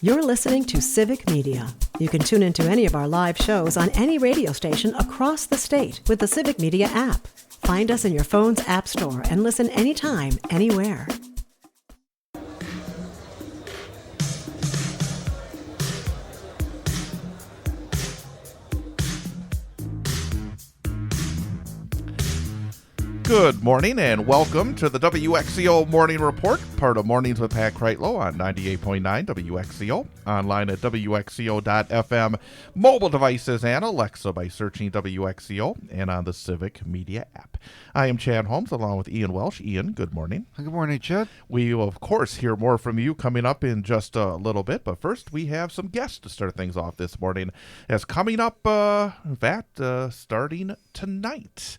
You're listening to Civic Media. You can tune into any of our live shows on any radio station across the state with the Civic Media app. Find us in your phone's app store and listen anytime, anywhere. Good morning and welcome to the WXCO Morning Report, part of Mornings with Pat Kreitlow on 98.9 WXCO, online at WXCO.FM, mobile devices and Alexa by searching WXCO, and on the Civic Media app. I am Chad Holmes along with Ian Welsh. Ian, good morning. Good morning, Chad. We will, of course, hear more from you coming up in just a little bit, but first we have some guests to start things off this morning. As coming up, starting tonight.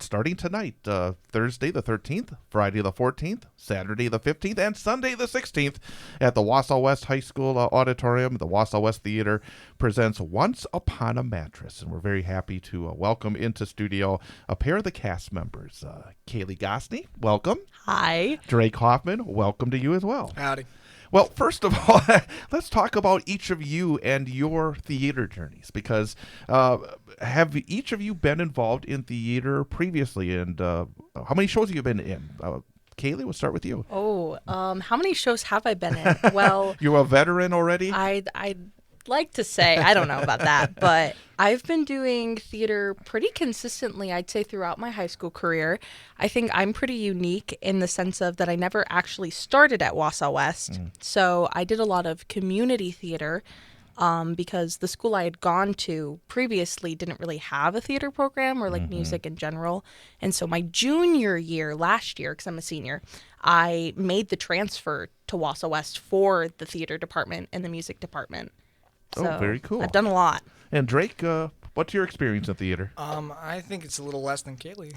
Starting tonight, Thursday the 13th, Friday the 14th, Saturday the 15th, and Sunday the 16th at the Wausau West High School auditorium. The Wausau West Theater presents Once Upon a Mattress, and we're very happy to welcome into studio a pair of the cast members. Cayley Gosney, welcome. Hi. Drake Hoffman, welcome to you as well. Howdy. Well, first of all, let's talk about each of you and your theater journeys, because have each of you been involved in theater previously, and how many shows have you been in? Cayley, we'll start with you. How many shows have I been in? Well, you're a veteran already? I'd like to say, I don't know about that, but I've been doing theater pretty consistently, I'd say, throughout my high school career. I think I'm pretty unique in the sense of that I never actually started at Wausau West. So I did a lot of community theater because the school I had gone to previously didn't really have a theater program or music in general. And so my junior year, last year, because I'm a senior, I made the transfer to Wausau West for the theater department and the music department. So very cool. I've done a lot. And Drake, what's your experience in theater? I think it's a little less than Cayley.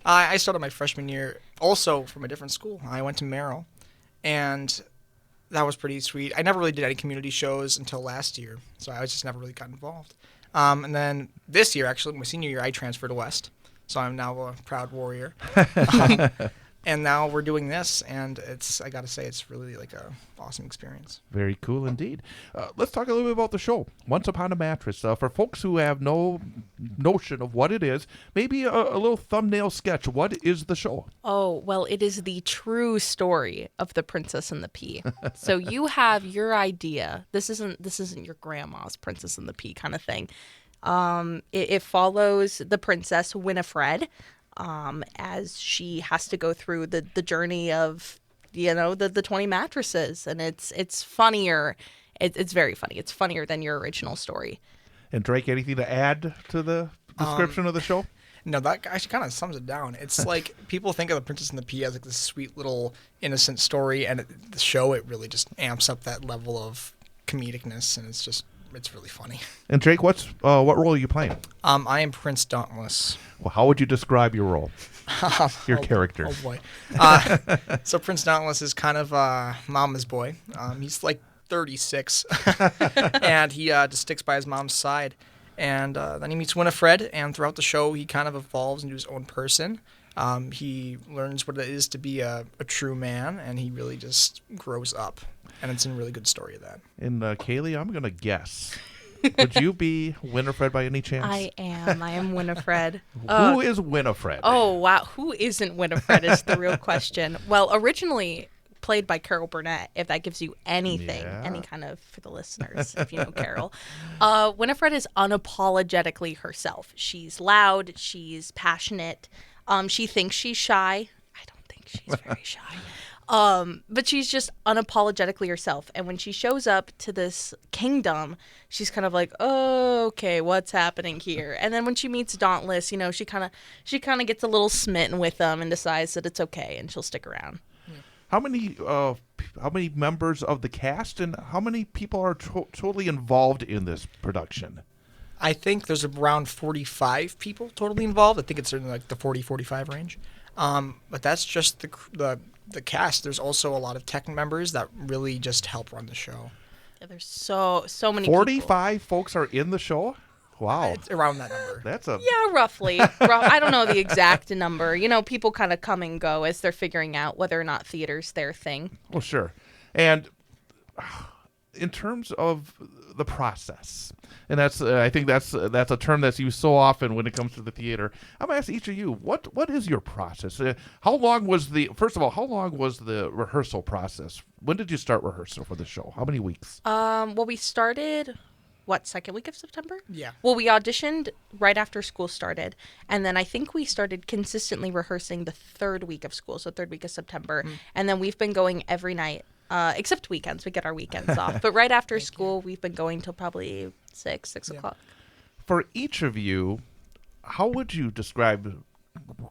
I started my freshman year also from a different school. I went to Merrill, and that was pretty sweet. I never really did any community shows until last year, so I just never really got involved. And then this year, actually, my senior year, I transferred to West, so I'm now a proud warrior. And now we're doing this, and I got to say, it's really like a awesome experience. Very cool indeed. Let's talk a little bit about the show, Once Upon a Mattress. For folks who have no notion of what it is, maybe a little thumbnail sketch. What is the show? Oh, well, it is the true story of the Princess and the Pea. So you have your idea. This isn't your grandma's Princess and the Pea kind of thing. It follows the princess Winifred, as she has to go through the journey of, the 20 mattresses. And it's funnier. It's very funny. It's funnier than your original story. And Drake, anything to add to the description of the show? No, that actually kind of sums it down. It's like people think of The Princess and the Pea as like this sweet little innocent story, and the show, it really just amps up that level of comedicness, and it's really funny. And Drake, what role are you playing? I am Prince Dauntless. Well, how would you describe your role? Your character. Oh boy. So Prince Dauntless is kind of mama's boy. He's like 36, and he just sticks by his mom's side. And then he meets Winifred, and throughout the show, he kind of evolves into his own person. He learns what it is to be a true man, and he really just grows up. And it's a really good story of that. And Cayley, I'm going to guess. Would you be Winifred by any chance? I am Winifred. Who is Winifred? Oh, wow. Who isn't Winifred is the real question. Well, originally played by Carol Burnett, if that gives you anything, any kind of, for the listeners, if you know Carol. Winifred is unapologetically herself. She's loud. She's passionate. She thinks she's shy. I don't think she's very shy. But she's just unapologetically herself. And when she shows up to this kingdom, she's kind of like, oh, okay, what's happening here? And then when she meets Dauntless, she kind of gets a little smitten with them and decides that it's okay and she'll stick around. How many members of the cast and how many people are totally involved in this production? I think there's around 45 people totally involved. I think it's in like the 40-45 range. But that's just the cast. There's also a lot of tech members that really just help run the show. Yeah, there's so many 45 folks are in the show? Wow. It's around that number. Yeah, roughly. I don't know the exact number. People kind of come and go as they're figuring out whether or not theater's their thing. Well, sure. And in terms of the process, and that's I think that's a term that's used so often when it comes to the theater. I'm gonna ask each of you, what is your process? How long was the rehearsal process? When did you start rehearsal for the show? How many weeks? Well, we started second week of September? Yeah. Well, we auditioned right after school started, and then I think we started consistently rehearsing the third week of school, so third week of September, and then we've been going every night. Except weekends. We get our weekends off. But right after school, we've been going till probably 6 o'clock. For each of you, how would you describe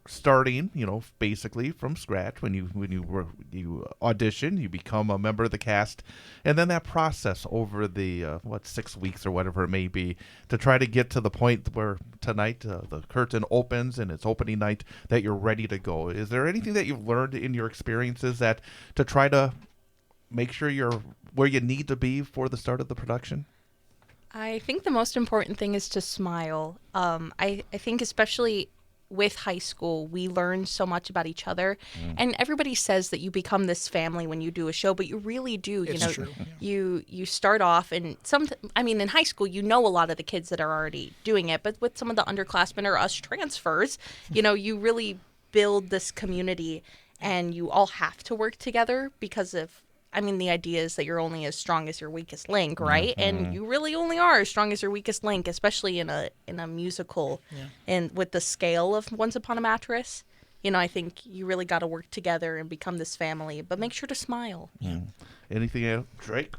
starting, basically from scratch when you audition, you become a member of the cast, and then that process over the 6 weeks or whatever it may be to try to get to the point where tonight the curtain opens and it's opening night that you're ready to go? Is there anything that you've learned in your experiences that to try to make sure you're where you need to be for the start of the production? I think the most important thing is to smile. I think especially with high school, we learn so much about each other, and everybody says that you become this family when you do a show, but you really do. It's true. You start off, and in high school, a lot of the kids that are already doing it, but with some of the underclassmen or us transfers, you really build this community, and you all have to work together because of. The idea is that you're only as strong as your weakest link, right? And you really only are as strong as your weakest link, especially in a musical, and with the scale of Once Upon a Mattress. I think you really got to work together and become this family, but make sure to smile. Anything else, Drake?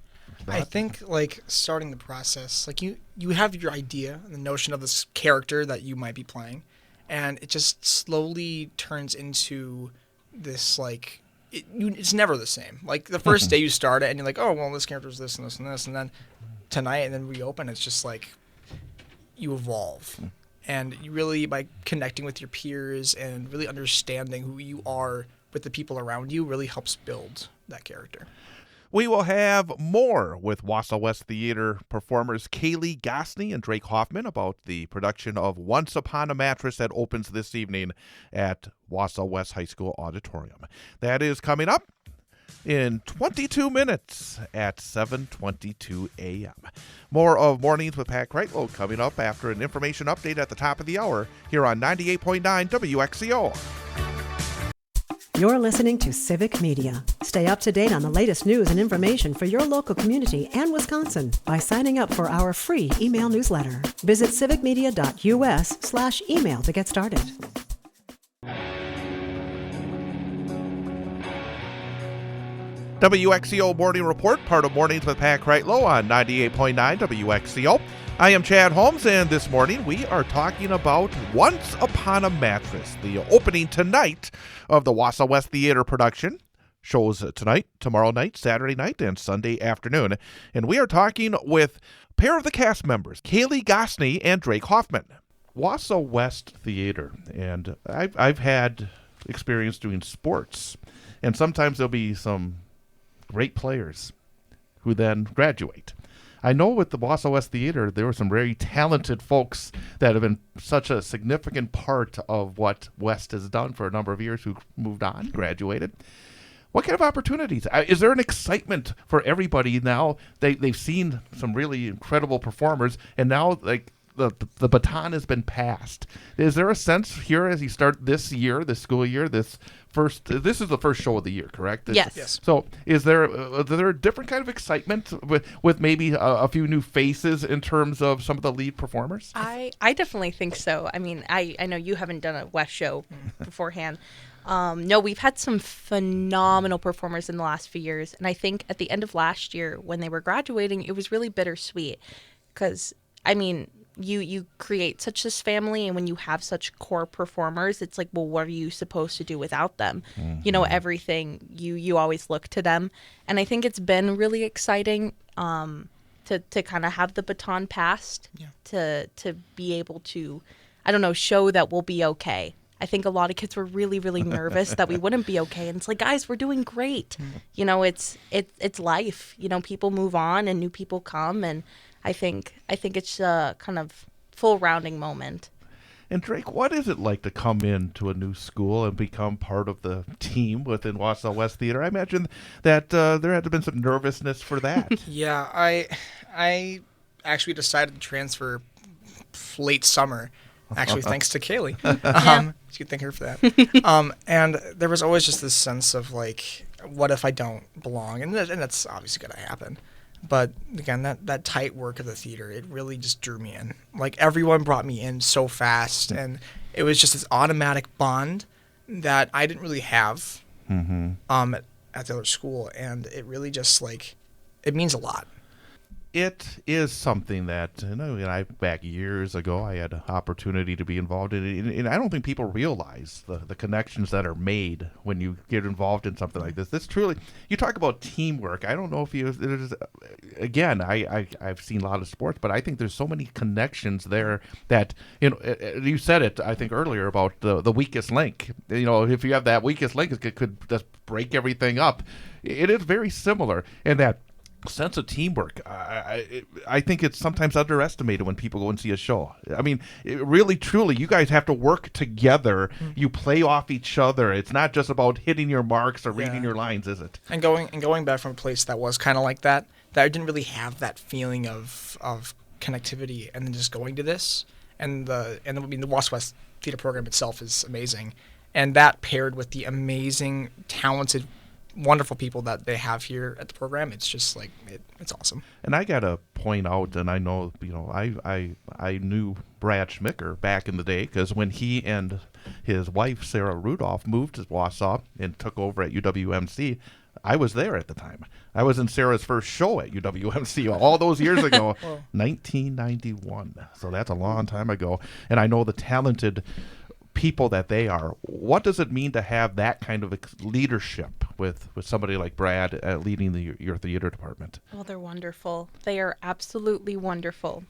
I think starting the process, you have your idea and the notion of this character that you might be playing, and it just slowly turns into this it's never the same. The first day you start it and you're like, oh, well, this character's this and this and this. And then tonight and then we open, it's just you evolve. And you really, by connecting with your peers and really understanding who you are with the people around you, really helps build that character. We will have more with Wausau West Theater performers Cayley, Gosney, and Drake Hoffman about the production of Once Upon a Mattress that opens this evening at Wausau West High School Auditorium. That is coming up in 22 minutes at 7:22 a.m. More of Mornings with Pat Kreitlow coming up after an information update at the top of the hour here on 98.9 WXCO. You're listening to Civic Media. Stay up to date on the latest news and information for your local community and Wisconsin by signing up for our free email newsletter. Visit civicmedia.us/email to get started. WXCO Morning Report, part of Mornings with Pat Kreitlow on 98.9 WXCO. I am Chad Holmes, and this morning we are talking about Once Upon a Mattress, the opening tonight of the Wausau West Theater production. Shows tonight, tomorrow night, Saturday night, and Sunday afternoon. And we are talking with a pair of the cast members, Cayley Gosney and Drake Hoffman. Wausau West Theater, and I've had experience doing sports, and sometimes there'll be some great players who then graduate. I know with the Wausau West Theater, there were some very talented folks that have been such a significant part of what West has done for a number of years who moved on, graduated. What kind of opportunities? Is there an excitement for everybody now? They've seen some really incredible performers, and now the baton has been passed. Is there a sense here as you start this year, this school year, this is the first show of the year, correct? Yes. So is there a different kind of excitement with maybe a few new faces in terms of some of the lead performers? I definitely think so. I know you haven't done a West show beforehand. No, we've had some phenomenal performers in the last few years. And I think at the end of last year when they were graduating, it was really bittersweet because, you create such this family, and when you have such core performers, it's like, well, what are you supposed to do without them? Mm-hmm. Everything, you always look to them. And I think it's been really exciting to kind of have the baton passed, to be able to, show that we'll be okay. I think a lot of kids were really, really nervous that we wouldn't be okay. And it's like, guys, we're doing great. It's life. People move on and new people come, and I think it's a kind of full rounding moment. And Drake, what is it like to come into a new school and become part of the team within Wausau West Theater? I imagine that there had to have been some nervousness for that. Yeah, I actually decided to transfer late summer, actually thanks to Cayley. You could thank her for that. And there was always just this sense of like, what if I don't belong? And that's obviously going to happen. But again, that tight work of the theater, it really just drew me in. Like, everyone brought me in so fast, and it was just this automatic bond that I didn't really have at the other school, and it really just, like, it means a lot. It is something that, back years ago, I had an opportunity to be involved in it, and I don't think people realize the connections that are made when you get involved in something like this. This truly, you talk about teamwork. I don't know if again, I've seen a lot of sports, but I think there's so many connections there that, you said it, I think, earlier about the weakest link. If you have that weakest link, it could just break everything up. It is very similar in that sense of teamwork. I think it's sometimes underestimated when people go and see a show. I mean, really, truly, you guys have to work together. You play off each other. It's not just about hitting your marks or reading your lines, is it? And going back from a place that was kind of like that I didn't really have that feeling of connectivity, and then just going to this, and the Wausau West Theater program itself is amazing, and that paired with the amazing, talented, wonderful people that they have here at the program, it's just like it's awesome. And I gotta point out, and I know I knew Brad Schmicker back in the day, because when he and his wife Sarah Rudolph moved to Wausau and took over at UWMC, I was there at the time. I was in Sarah's first show at UWMC all those years ago, 1991. So that's a long time ago, and I know the talented people that they are. What does it mean to have that kind of leadership with somebody like Brad leading your theater department? Well, they're wonderful. They are absolutely wonderful.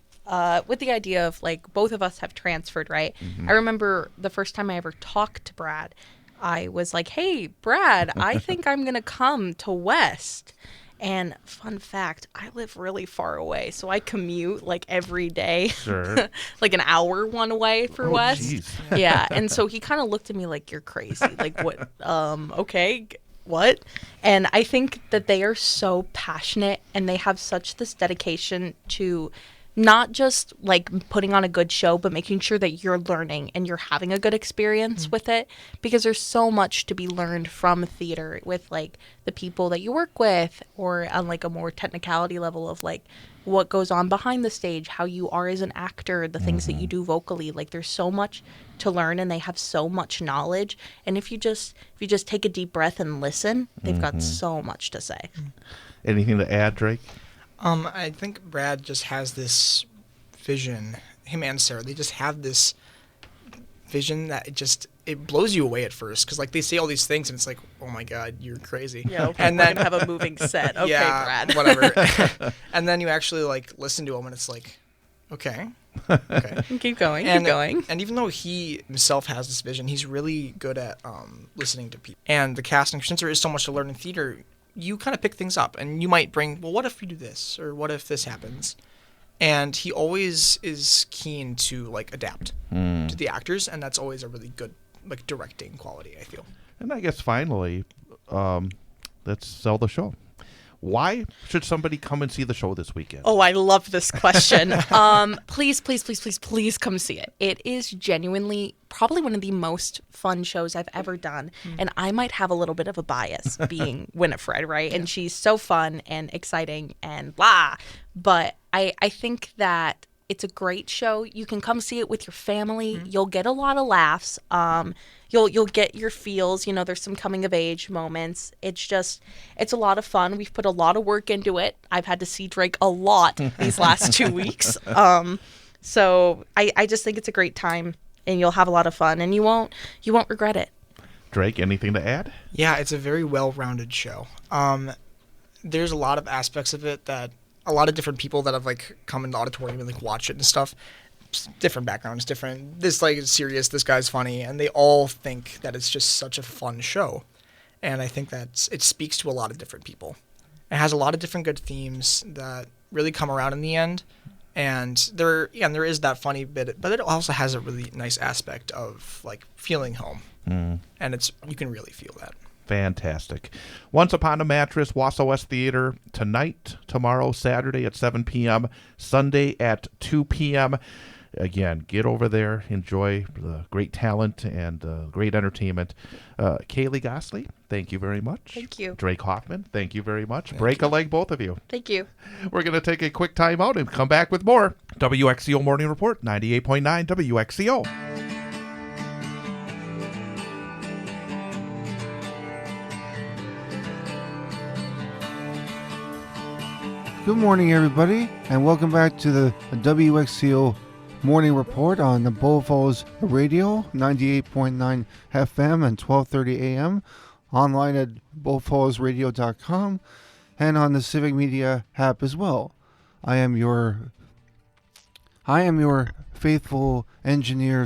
With the idea of, like, both of us have transferred, right? I remember the first time I ever talked to Brad, I was like, hey, Brad, I think I'm going to come to West. And fun fact, I live really far away, so I commute like every day, Sure. like an hour one way for West. Geez. Yeah, and so he kind of looked at me like, you're crazy. Like, what? Okay, what? And I think that they are so passionate, and they have such this dedication to not just like putting on a good show, but making sure that you're learning and you're having a good experience with it, because there's so much to be learned from theater with like the people that you work with, or on like a more technicality level of like what goes on behind the stage, how you are as an actor, the things that you do vocally. Like, there's so much to learn, and they have so much knowledge. And if you just take a deep breath and listen, they've got so much to say. Anything to add, Drake? I think Brad just has this vision. Him and Sarah, they just have this vision that it blows you away at first, because like they say all these things, and it's like, oh my god, you're crazy. Yeah, okay, and we're then gonna have a moving set. Okay, yeah, Brad. whatever. And then you actually like listen to him, and it's like, okay. Keep going. And even though he himself has this vision, he's really good at listening to people. And the casting, since there is so much to learn in theater, you kind of pick things up, and you might bring, well, what if we do this, or what if this happens? And he always is keen to like adapt to the actors, and that's always a really good like directing quality, I feel. And I guess finally, let's sell the show. Why should somebody come and see the show this weekend? Oh, I love this question. Please come see it. It is genuinely probably one of the most fun shows I've ever done. And I might have a little bit of a bias being Winifred, right? And she's so fun and exciting and blah. But I think that it's a great show. You can come see it with your family. You'll get a lot of laughs. You'll get your feels. There's some coming of age moments. It's a lot of fun. We've put a lot of work into it. I've had to see Drake a lot these last 2 weeks. So I just think it's a great time, and you'll have a lot of fun, and you won't regret it. Drake, anything to add? Yeah, it's a very well-rounded show. There's a lot of aspects of it that a lot of different people that have like come in the auditorium and like watch it and stuff, different backgrounds, this like is serious, this guy's funny, and they all think that it's just such a fun show. And I think that it speaks to a lot of different people. It has a lot of different good themes that really come around in the end, And there is that funny bit, but it also has a really nice aspect of like feeling home, and you can really feel that. Fantastic. Once Upon a Mattress, Wausau West Theater, tonight, tomorrow, Saturday at 7 p.m., Sunday at 2 p.m. Again, get over there, enjoy the great talent and great entertainment. Cayley, Gosney, thank you very much. Thank you. Drake Hoffman, thank you very much. Break a leg, both of you. Thank you. We're going to take a quick time out and come back with more. WXCO Morning Report, 98.9 WXCO. Good morning, everybody, and welcome back to the WXCO Morning Report on the Bull Falls Radio, 98.9 FM and 12:30 a.m. Online at bullfallsradio.com and on the Civic Media app as well. I am your faithful engineer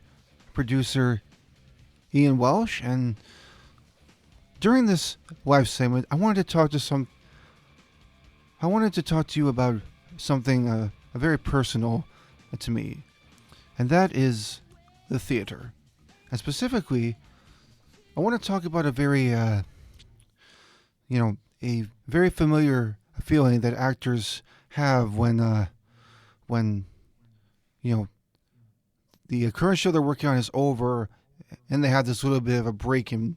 / producer, Ian Welsh, and during this live segment, I wanted to talk to you about something very personal to me, and that is the theater. And specifically, I want to talk about a very, a very familiar feeling that actors have when the current show they're working on is over, and they have this little bit of a break in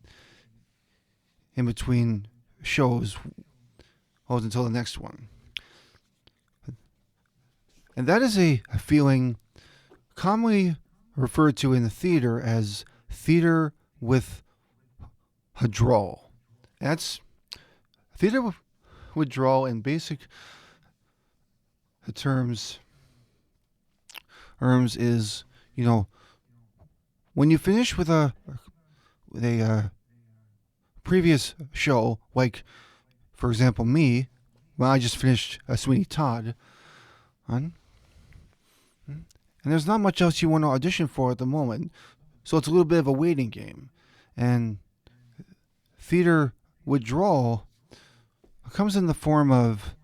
between shows. Until the next one. And that is a feeling commonly referred to in the theater as theater withdrawal. That's theater withdrawal in basic terms is, when you finish with a previous show, like, for example, me, when I just finished Sweeney Todd, and there's not much else you want to audition for at the moment, so it's a little bit of a waiting game. And theater withdrawal comes in the form of,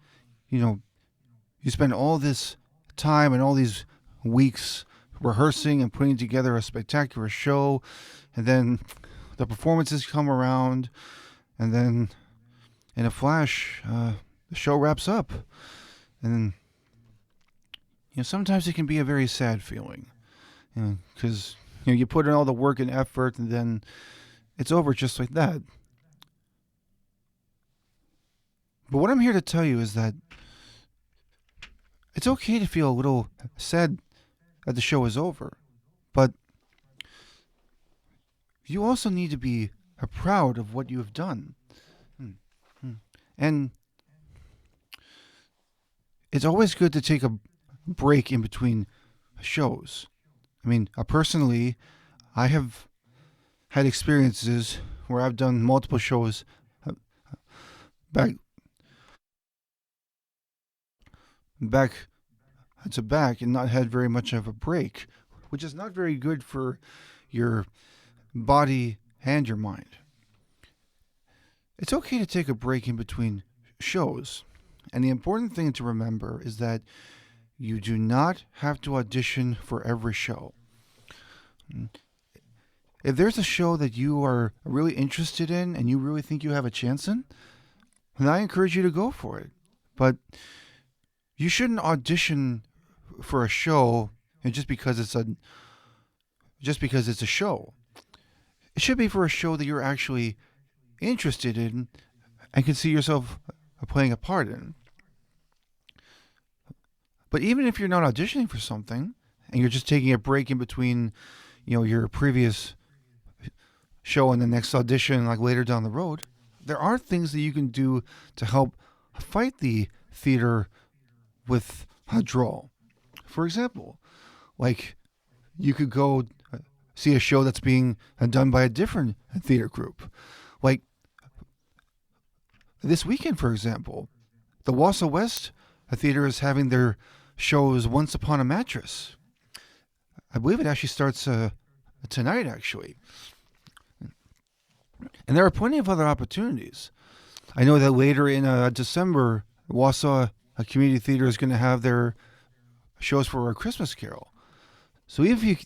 you spend all this time and all these weeks rehearsing and putting together a spectacular show, and then the performances come around, and then in a flash, the show wraps up. And sometimes it can be a very sad feeling, because you put in all the work and effort, and then it's over just like that. But what I'm here to tell you is that it's okay to feel a little sad that the show is over, but you also need to be proud of what you have done. And it's always good to take a break in between shows. I mean, personally, I have had experiences where I've done multiple shows back to back and not had very much of a break, which is not very good for your body and your mind. It's okay to take a break in between shows, and the important thing to remember is that you do not have to audition for every show. If there's a show that you are really interested in and you really think you have a chance in, then I encourage you to go for it. But you shouldn't audition for a show just because it's a show. It should be for a show that you're actually interested in and can see yourself playing a part in. But even if you're not auditioning for something and you're just taking a break in between, your previous show and the next audition, like later down the road, there are things that you can do to help fight the theater withdrawal. For example, like you could go see a show that's being done by a different theater group. Like this weekend, for example, the Wausau West Theater is having their shows Once Upon a Mattress. I believe it actually starts tonight, actually. And there are plenty of other opportunities. I know that later in December, Wausau Community Theater is going to have their shows for A Christmas Carol. So even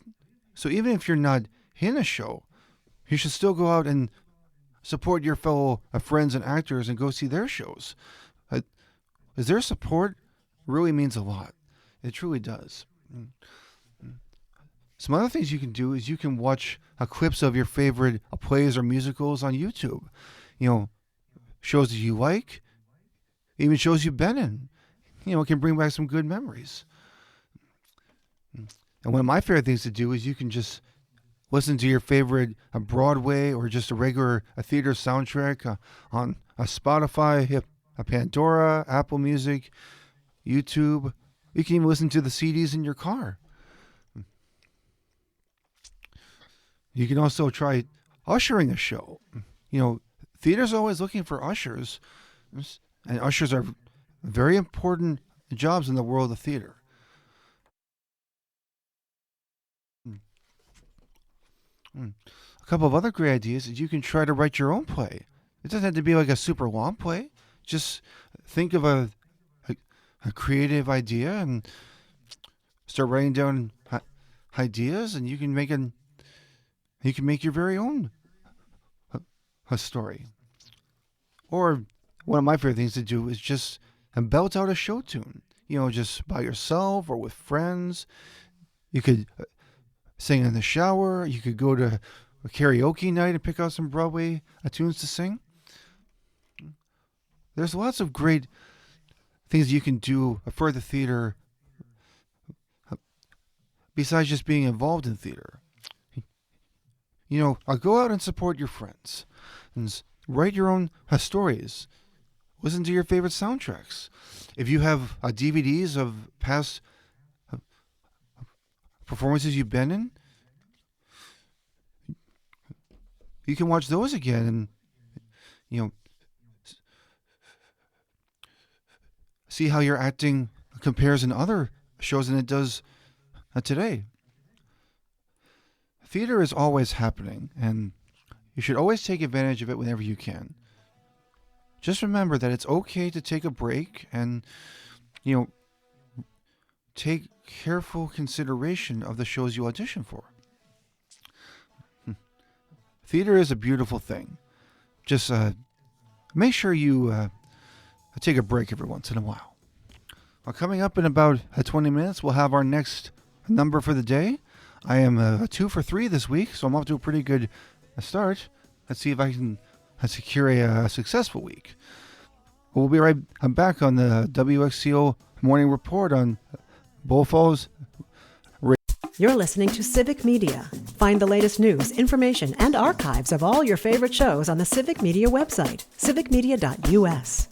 if you're not in a show, you should still go out and support your fellow friends and actors and go see their shows. Is their support really means a lot. It truly does. Some other things you can do is you can watch clips of your favorite plays or musicals on YouTube. Shows that you like, even shows you've been in. It can bring back some good memories. And one of my favorite things to do is you can just listen to your favorite Broadway or just a regular theater soundtrack on a Spotify, a Pandora, Apple Music, YouTube. You can even listen to the CDs in your car. You can also try ushering a show. Theater's always looking for ushers, and ushers are very important jobs in the world of theater. A couple of other great ideas is you can try to write your own play. It doesn't have to be like a super long play. Just think of a creative idea and start writing down ideas, and you can make your very own a story. Or one of my favorite things to do is just belt out a show tune. Just by yourself or with friends. You could sing in the shower. You could go to a karaoke night and pick out some Broadway tunes to sing. There's lots of great things you can do for the theater besides just being involved in theater. I'll go out and support your friends and write your own stories. Listen to your favorite soundtracks. If you have DVDs of past performances you've been in, you can watch those again and, see how your acting compares in other shows than it does today. Theater is always happening, and you should always take advantage of it whenever you can. Just remember that it's okay to take a break and, take careful consideration of the shows you audition for. Theater is a beautiful thing. Just make sure you take a break every once in a while. Well, coming up in about 20 minutes, we'll have our next number for the day. I am 2 for 3 this week, so I'm off to a pretty good start. Let's see if I can secure a successful week. We'll be right back on the WXCO Morning Report on Bull Falls. You're listening to Civic Media. Find the latest news, information, and archives of all your favorite shows on the Civic Media website, civicmedia.us.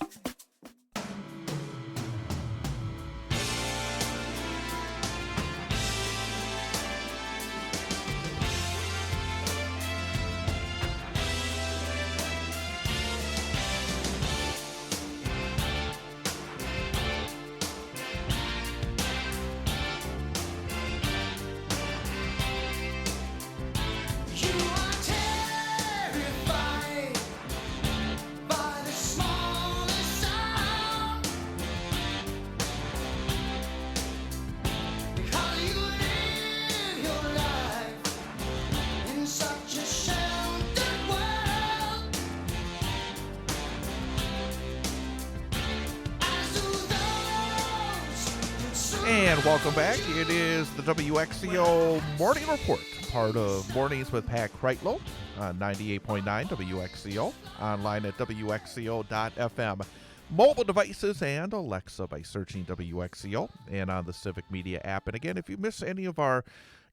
And welcome back. It is the WXCO Morning Report, part of Mornings with Pat Kreitlow on 98.9 WXCO, online at WXCO.FM, mobile devices and Alexa by searching WXCO, and on the Civic Media app. And again, if you miss any of our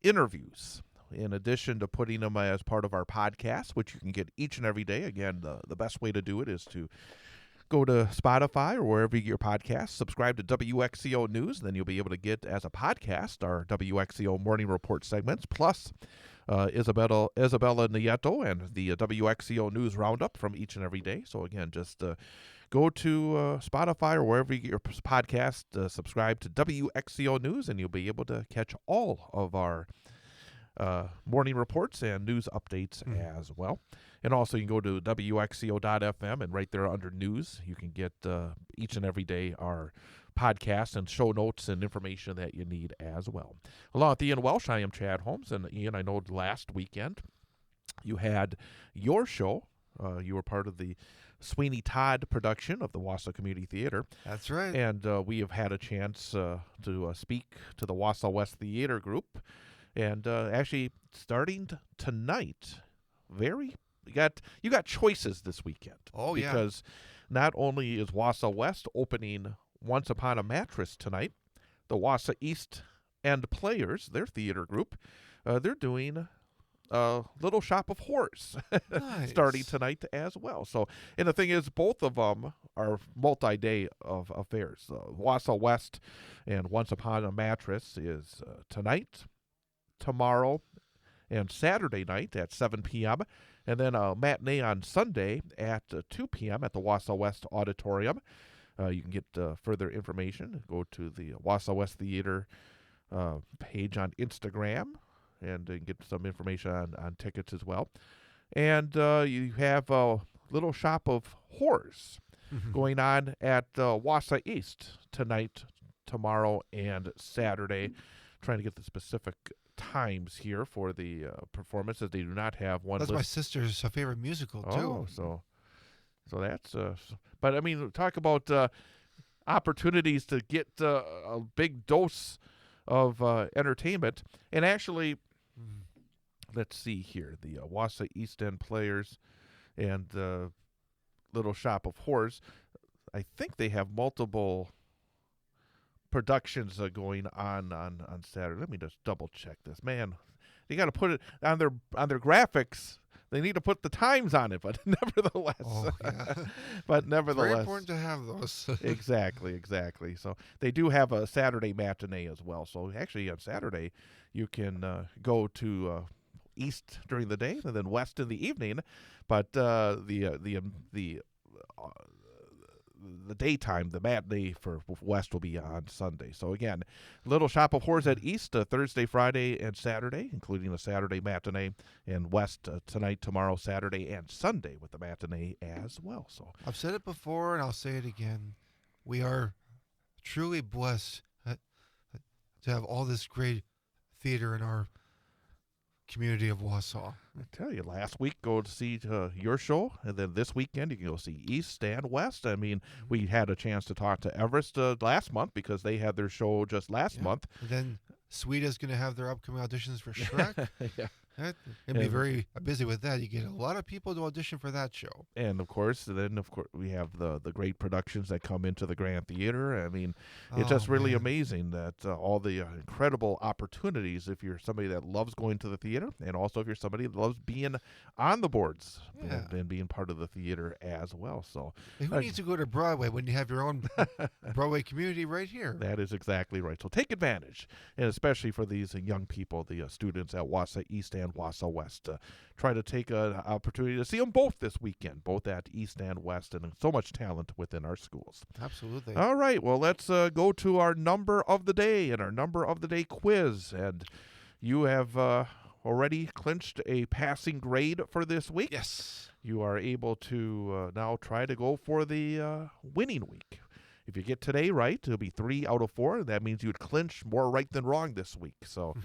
interviews, in addition to putting them as part of our podcast, which you can get each and every day, again, the best way to do it is to go to Spotify or wherever you get your podcasts, subscribe to WXCO News, and then you'll be able to get as a podcast our WXCO Morning Report segments, plus Isabella Nieto and the WXCO News Roundup from each and every day. So again, just go to Spotify or wherever you get your podcast, subscribe to WXCO News, and you'll be able to catch all of our morning reports and news updates as well. And also you can go to WXCO.FM, and right there under news, you can get each and every day our podcasts and show notes and information that you need as well. Along with Ian Welsh, I am Chad Holmes. And Ian, I know last weekend you had your show. You were part of the Sweeney Todd production of the Wausau Community Theater. That's right. And we have had a chance to speak to the Wausau West Theater group. And actually, starting tonight, you got choices this weekend. Oh, yeah. Because not only is Wausau West opening Once Upon a Mattress tonight, the Wausau East End Players, their theater group, they're doing Little Shop of Horrors Nice. starting tonight as well. So, and the thing is, both of them are multi-day of affairs. Wausau West and Once Upon a Mattress is tonight, tomorrow, and Saturday night at 7 p.m., and then a matinee on Sunday at 2 p.m. at the Wausau West Auditorium. You can get further information. Go to the Wausau West Theater page on Instagram and get some information on tickets as well. And you have a Little Shop of Horrors going on at Wausau East tonight, tomorrow, and Saturday. Trying to get the specific times here for the performances. They do not have one. That's my sister's favorite musical, too. So that's but I mean, talk about opportunities to get a big dose of entertainment. And actually, let's see here, the Wausau East End Players and the Little Shop of Horrors, I think they have multiple productions going on Saturday. Let me just double check this. Man, they got to put it on their graphics. They need to put the times on it, but nevertheless. Oh, yeah. But nevertheless. Very important to have those. Exactly. So they do have a Saturday matinee as well. So actually on Saturday, you can go to East during the day and then West in the evening. But the daytime, the matinee for West will be on Sunday. So again, Little Shop of Horrors at East Thursday, Friday, and Saturday, including a Saturday matinee, and West tonight, tomorrow, Saturday, and Sunday with the matinee as well. So I've said it before, and I'll say it again. We are truly blessed to have all this great theater in our community of Wausau. I tell you, last week go to see your show, and then this weekend you can go see East and West. I mean, we had a chance to talk to Everest last month because they had their show just last month. And then Sweeta's going to have their upcoming auditions for Shrek. Yeah. It'll be very busy with that. You get a lot of people to audition for that show. And of course, we have the great productions that come into the Grand Theater. I mean, it's just really amazing that all the incredible opportunities if you're somebody that loves going to the theater, and also if you're somebody that loves being on the boards and being part of the theater as well. So who needs to go to Broadway when you have your own Broadway community right here? That is exactly right. So take advantage, and especially for these young people, the students at Wausau East and Wausau West. Try to take an opportunity to see them both this weekend, both at East and West, and so much talent within our schools. Absolutely. All right, well, let's go to our number of the day and our number of the day quiz. And you have already clinched a passing grade for this week. Yes. You are able to now try to go for the winning week. If you get today right, it'll be 3 out of 4. That means you'd clinch more right than wrong this week. So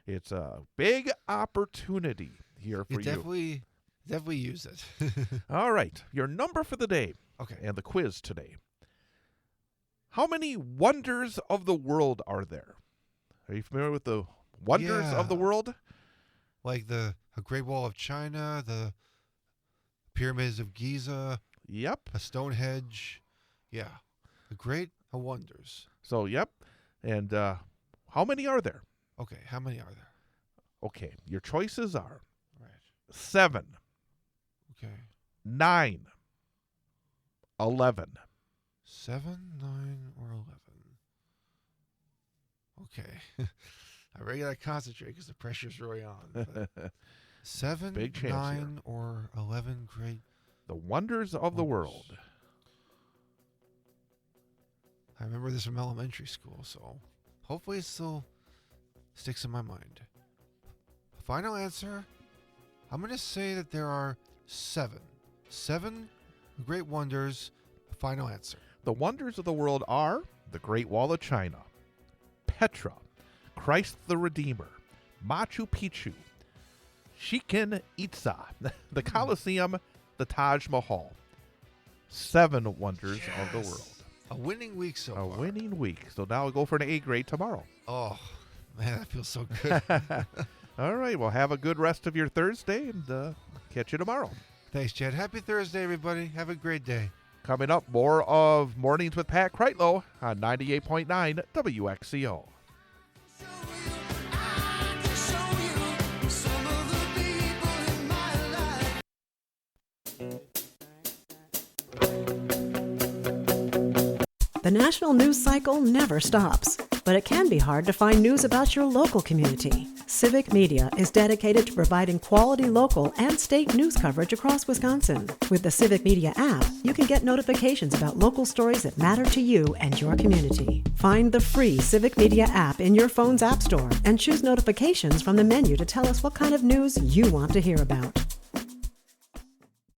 it's a big opportunity here for you. Definitely use it. All right. Your number for the day. Okay. And the quiz today. How many wonders of the world are there? Are you familiar with the wonders of the world? Like the Great Wall of China, the Pyramids of Giza. Yep. A Stonehenge. Yeah. The great wonders. So, yep. And how many are there? Okay, how many are there? Okay, your choices are Right. 7, Okay. 9, 11. 7, 9, or 11. Okay. I really got to concentrate because the pressure's really on. 7, Big chance 9, here. or 11 great The wonders of the world. I remember this from elementary school, so hopefully it still sticks in my mind. Final answer, I'm going to say that there are 7. 7 great wonders. Final answer. The wonders of the world are the Great Wall of China, Petra, Christ the Redeemer, Machu Picchu, Chichen Itza, the Colosseum, the Taj Mahal. 7 wonders of the world. A winning week so far. A winning week. So now we'll go for an A grade tomorrow. Oh, man, that feels so good. All right. Well, have a good rest of your Thursday and catch you tomorrow. Thanks, Chad. Happy Thursday, everybody. Have a great day. Coming up, more of Mornings with Pat Kreitlow on 98.9 WXCO. The national news cycle never stops, but it can be hard to find news about your local community. Civic Media is dedicated to providing quality local and state news coverage across Wisconsin. With the Civic Media app, you can get notifications about local stories that matter to you and your community. Find the free Civic Media app in your phone's app store and choose notifications from the menu to tell us what kind of news you want to hear about.